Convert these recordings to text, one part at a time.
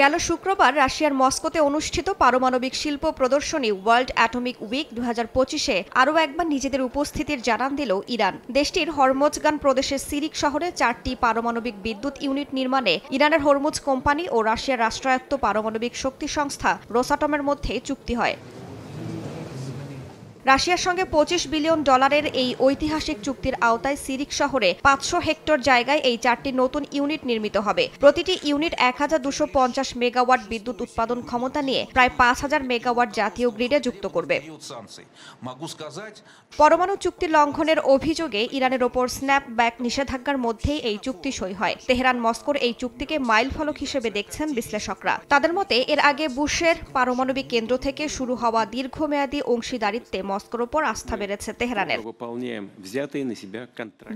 গেল শুক্রবার রাশিয়ার মস্কোতে অনুষ্ঠিত পারমাণবিক শিল্প প্রদর্শনী ওয়ার্ল্ড অ্যাটমিক উইক 2025-এ আরও একবার নিজেদের উপস্থিতির জানান দিল ইরান। দেশটির হরমোজগান প্রদেশের সিরিক শহরে 4টি পারমাণবিক বিদ্যুৎ ইউনিট নির্মাণে ইরানের হরমুজ কোম্পানি ও রাশিয়ার রাষ্ট্রায়ত্ত পারমাণবিক শক্তি সংস্থা রোসাটমের মধ্যে চুক্তি হয়। রাশিয়ার সঙ্গে $25 বিলিয়ন এই ঐতিহাসিক চুক্তির আওতায় সিরিক শহরে 500 হেক্টর জায়গায় এই 4টি নতুন ইউনিট নির্মিত হবে। প্রতিটি ইউনিট 1250 মেগাওয়াট বিদ্যুৎ উৎপাদন ক্ষমতা নিয়ে প্রায় 5000 মেগাওয়াট জাতীয় গ্রিডে যুক্ত করবে। পরমাণু চুক্তি লঙ্ঘনের অভিযোগে ইরানের ওপর স্ন্যাপব্যাক নিষেধাজ্ঞার মধ্যেই এই চুক্তি সই হয়। তেহরান মস্কোর এই চুক্তিকে মাইলফলক হিসেবে দেখছেন বিশ্লেষকরা। তাদের মতে এর আগে বুশের পারমাণবিক কেন্দ্র থেকে শুরু হওয়া দীর্ঘমেয়াদী অংশীদারিত্বে মস্কোর ওপর আস্থা বেড়েছে তেহরানের।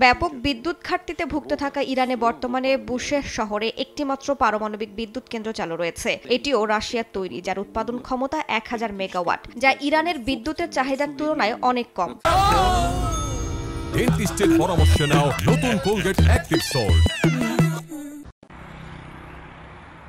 ব্যাপক বিদ্যুৎ ঘাটতিতে ভুগতে থাকা ইরানে বর্তমানে বুশের শহরে একটিমাত্র পারমাণবিক বিদ্যুৎ কেন্দ্র চালু রয়েছে। এটিও রাশিয়ার তৈরি, যার উৎপাদন ক্ষমতা 1000 মেগাওয়াট, যা ইরানের বিদ্যুতের চাহিদার তুলনায় অনেক কম। ডেন্টিস্টের পরামর্শ নাও নতুন কোলগেট অ্যাক্টিভ সল্ট।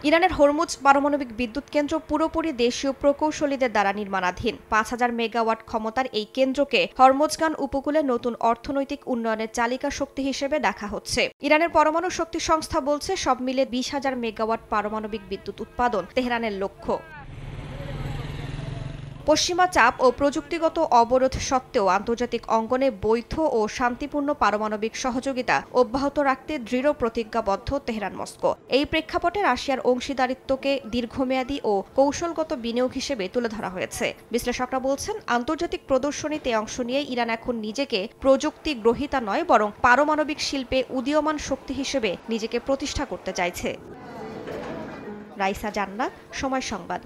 ইরানের হরমুজ পারমাণবিক বিদ্যুৎ কেন্দ্র পুরোপুরি দেশীয় প্রকৌশলীদের দ্বারা নির্মাণাধীন। 5000 মেগাওয়াট ক্ষমতার এই কেন্দ্রকে হরমোজগান উপকূলে নতুন অর্থনৈতিক উন্নয়নের চালিকা শক্তি হিসেবে দেখা হচ্ছে। ইরানের পরমাণু শক্তি সংস্থা বলছে সব মিলে 20,000 মেগাওয়াট পারমাণবিক বিদ্যুৎ উৎপাদন তেহরানের লক্ষ্য। পশ্চিমা চাপ ও প্রযুক্তিগত অবরোধ সত্ত্বেও আন্তর্জাতিক অঙ্গনে বৈধ ও শান্তিপূর্ণ পারমাণবিক সহযোগিতা অব্যাহত রাখতে দৃঢ় প্রতিজ্ঞাবদ্ধ তেহরান মস্কো। এই প্রেক্ষাপটে রাশিয়ার অংশীদারিত্বকে দীর্ঘমেয়াদী ও কৌশলগত বিনিয়োগ হিসেবে তুলে ধরা হয়েছে। বিশ্লেষকরা বলছেন, আন্তর্জাতিক প্রদর্শনীতে অংশ নিয়ে ইরান এখন নিজেকে প্রযুক্তি গ্রহীতা নয়, বরং পারমাণবিক শিল্পে উদীয়মান শক্তি হিসেবে নিজেকে প্রতিষ্ঠা করতে চাইছে। রাইসা জান্নাত, সময় সংবাদ।